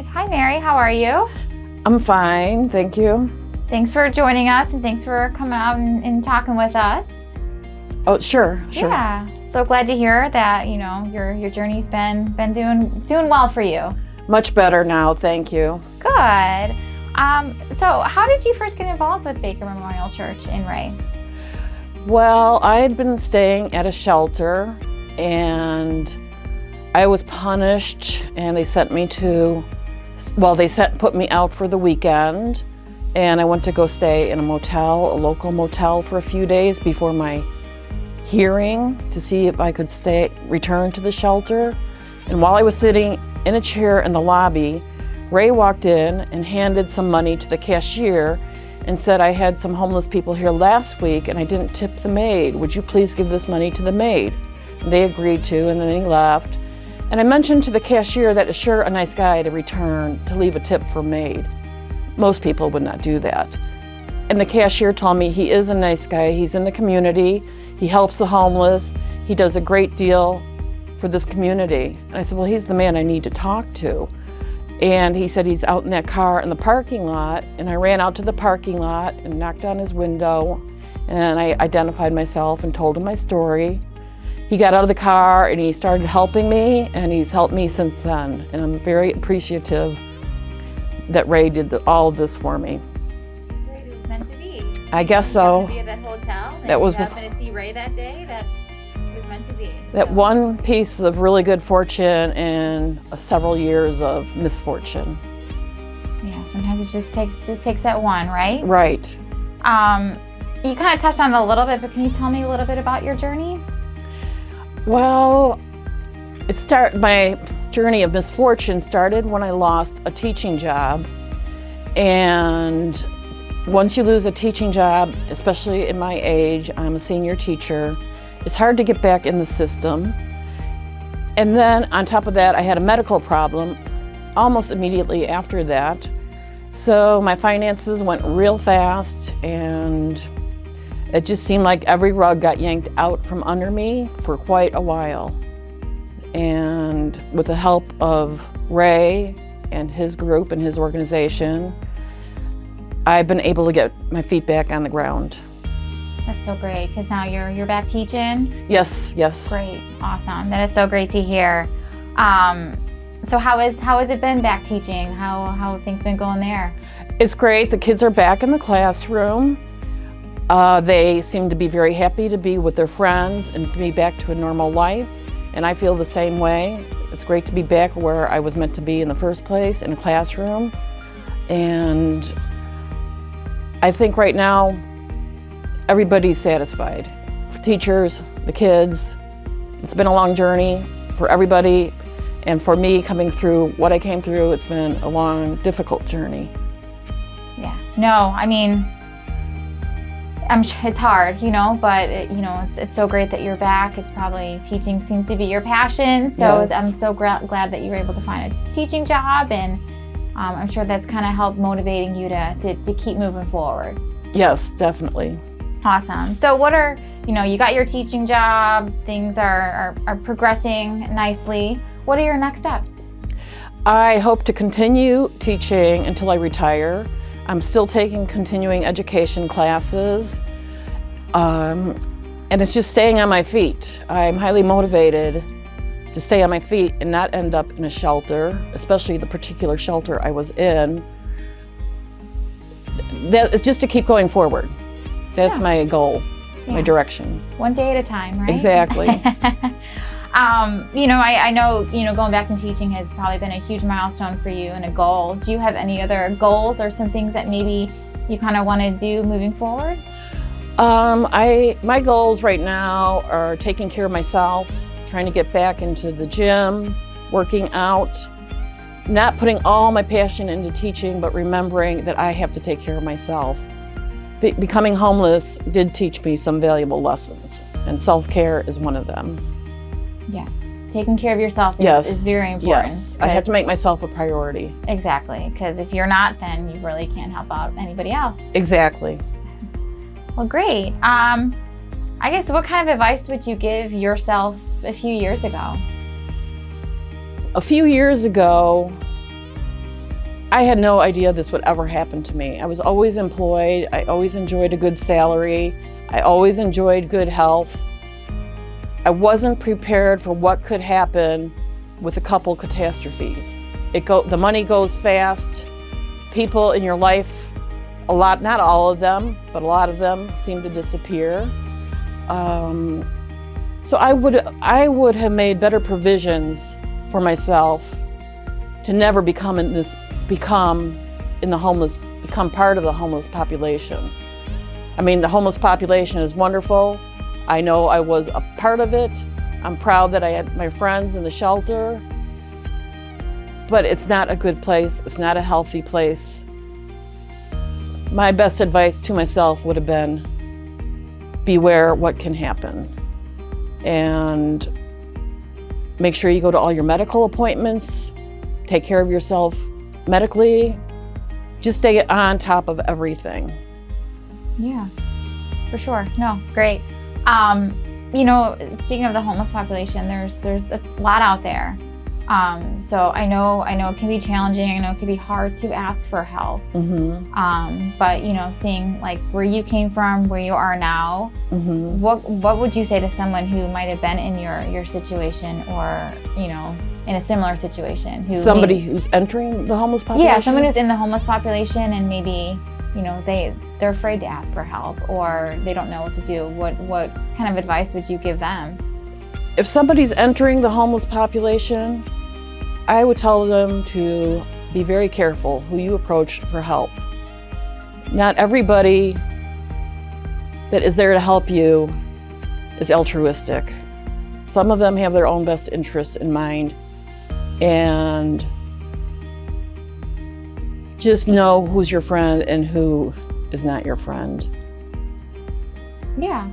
Good. Hi, Mary. How are you? I'm fine, thank you. Thanks for joining us, and thanks for coming out and talking with us. Oh, sure. Yeah. So glad to hear that, your journey's been doing well for you. Much better now, thank you. Good. So how did you first get involved with Baker Memorial Church in Ray? Well, I had been staying at a shelter and I was punished, and they put me out for the weekend, and I went to go stay in a local motel for a few days before my hearing to see if I could return to the shelter. And while I was sitting in a chair in the lobby, Ray walked in and handed some money to the cashier and said, "I had some homeless people here last week and I didn't tip the maid. Would you please give this money to the maid?" And they agreed to, and then he left. And I mentioned to the cashier that it's sure a nice guy to leave a tip for maid. Most people would not do that. And the cashier told me he is a nice guy. He's in the community. He helps the homeless. He does a great deal for this community. And I said, well, he's the man I need to talk to. And he said he's out in that car in the parking lot. And I ran out to the parking lot and knocked on his window. And I identified myself and told him my story. He got out of the car and he started helping me, and he's helped me since then. And I'm very appreciative that Ray did all of this for me. It's great. It was meant to be. I guess so. To be at that hotel. That was happened to see Ray that day. It was meant to be. That one piece of really good fortune and several years of misfortune. Yeah. Sometimes it just takes that one, right? Right. You kind of touched on it a little bit, but can you tell me a little bit about your journey? Well, my journey of misfortune started when I lost a teaching job. And once you lose a teaching job, especially in my age, I'm a senior teacher, it's hard to get back in the system. And then on top of that, I had a medical problem almost immediately after that. So my finances went real fast, and it just seemed like every rug got yanked out from under me for quite a while. And with the help of Ray and his group and his organization, I've been able to get my feet back on the ground. That's so great, because now you're back teaching? Yes. Great, awesome. That is so great to hear. So how has it been back teaching? How have things been going there? It's great. The kids are back in the classroom. They seem to be very happy to be with their friends and be back to a normal life. And I feel the same way. It's great to be back where I was meant to be in the first place, in a classroom. And I think right now, everybody's satisfied. For teachers, the kids. It's been a long journey for everybody. And for me, coming through what I came through, it's been a long, difficult journey. Yeah. No, I mean, it's hard, but it's so great that you're back. It's probably teaching seems to be your passion. So yes. I'm so glad that you were able to find a teaching job, and I'm sure that's kind of helped motivating you to keep moving forward. Yes, definitely. Awesome. So what are, you got your teaching job, things are progressing nicely. What are your next steps? I hope to continue teaching until I retire. I'm still taking continuing education classes, and it's just staying on my feet. I'm highly motivated to stay on my feet and not end up in a shelter, especially the particular shelter I was in. That is just to keep going forward. That's my goal, my direction. One day at a time, right? Exactly. I know, going back and teaching has probably been a huge milestone for you and a goal. Do you have any other goals or some things that maybe you kind of want to do moving forward? My goals right now are taking care of myself, trying to get back into the gym, working out, not putting all my passion into teaching, but remembering that I have to take care of myself. Becoming homeless did teach me some valuable lessons, and self-care is one of them. Yes. Taking care of yourself is very important. Yes. I have to make myself a priority. Exactly. Because if you're not, then you really can't help out anybody else. Exactly. Well, great. I guess what kind of advice would you give yourself a few years ago? A few years ago, I had no idea this would ever happen to me. I was always employed. I always enjoyed a good salary. I always enjoyed good health. I wasn't prepared for what could happen with a couple catastrophes. The money goes fast. People in your life, a lot, not all of them, but a lot of them seem to disappear. So I would have made better provisions for myself to never become part of the homeless population. I mean, the homeless population is wonderful. I know I was a part of it. I'm proud that I had my friends in the shelter. But it's not a good place. It's not a healthy place. My best advice to myself would have been, beware what can happen. And make sure you go to all your medical appointments. Take care of yourself medically. Just stay on top of everything. Yeah, for sure. No, great. Speaking of the homeless population, there's a lot out there. So I know it can be challenging. I know it can be hard to ask for help. Mm-hmm. But seeing like where you came from, where you are now, Mm-hmm. what would you say to someone who might have been in your situation, or in a similar situation? Who's entering the homeless population? Yeah, someone who's in the homeless population and maybe they're afraid to ask for help, or they don't know what to do. What kind of advice would you give them? If somebody's entering the homeless population, I would tell them to be very careful who you approach for help. Not everybody that is there to help you is altruistic. Some of them have their own best interests in mind, and just know who's your friend and who is not your friend. Yeah.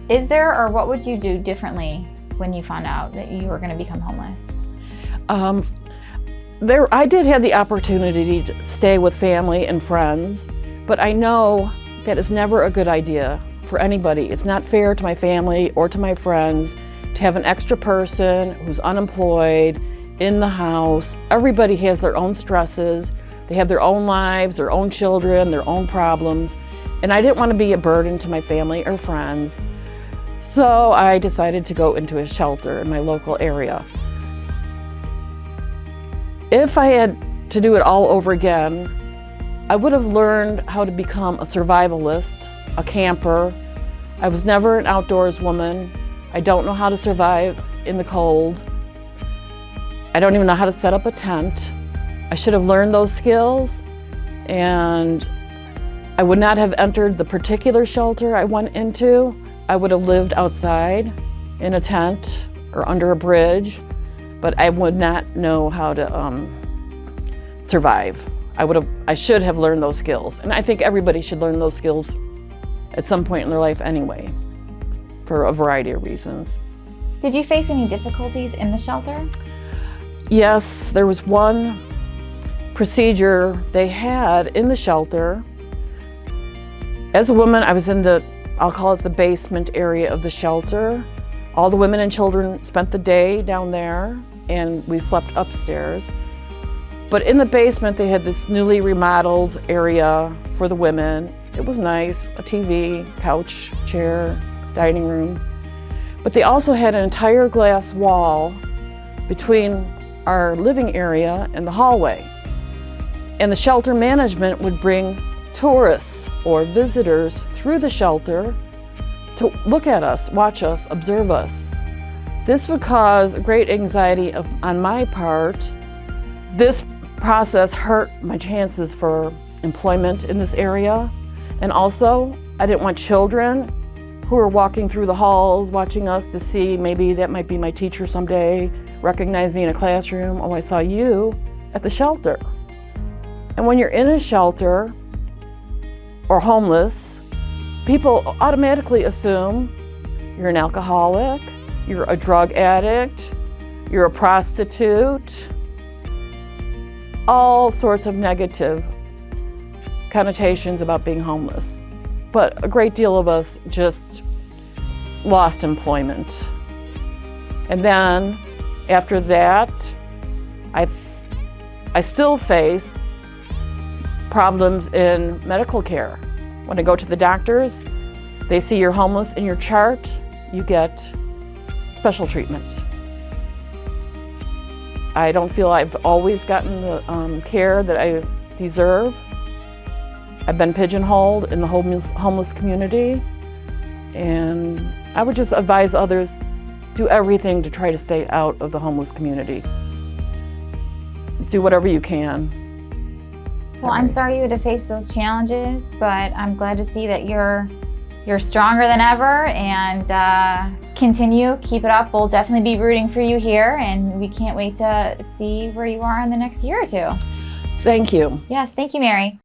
Is there, or what would you do differently when you found out that you were going to become homeless? I did have the opportunity to stay with family and friends, but I know that is never a good idea for anybody. It's not fair to my family or to my friends to have an extra person who's unemployed in the house. Everybody has their own stresses. They have their own lives, their own children, their own problems. And I didn't want to be a burden to my family or friends. So I decided to go into a shelter in my local area. If I had to do it all over again, I would have learned how to become a survivalist, a camper. I was never an outdoors woman. I don't know how to survive in the cold. I don't even know how to set up a tent. I should have learned those skills, and I would not have entered the particular shelter I went into. I would have lived outside in a tent or under a bridge, but I would not know how to survive. I should have learned those skills, and I think everybody should learn those skills at some point in their life anyway, for a variety of reasons. Did you face any difficulties in the shelter? Yes, there was one procedure they had in the shelter. As a woman, I was in I'll call it the basement area of the shelter. All the women and children spent the day down there, and we slept upstairs. But in the basement, they had this newly remodeled area for the women. It was nice, a TV, couch, chair, dining room. But they also had an entire glass wall between our living area and the hallway. And the shelter management would bring tourists or visitors through the shelter to look at us, watch us, observe us. This would cause great anxiety on my part. This process hurt my chances for employment in this area. And also, I didn't want children who were walking through the halls watching us to see, maybe that might be my teacher someday, recognize me in a classroom. Oh, I saw you at the shelter. And when you're in a shelter or homeless, people automatically assume you're an alcoholic, you're a drug addict, you're a prostitute, all sorts of negative connotations about being homeless. But a great deal of us just lost employment. And then after that, I still face problems in medical care. When I go to the doctors, they see you're homeless in your chart, you get special treatment. I don't feel I've always gotten the care that I deserve. I've been pigeonholed in the homeless community, and I would just advise others, do everything to try to stay out of the homeless community. Do whatever you can. Well, I'm sorry you had to face those challenges, but I'm glad to see that you're stronger than ever, and continue, keep it up. We'll definitely be rooting for you here, and we can't wait to see where you are in the next year or two. Thank you. Yes, thank you, Mary.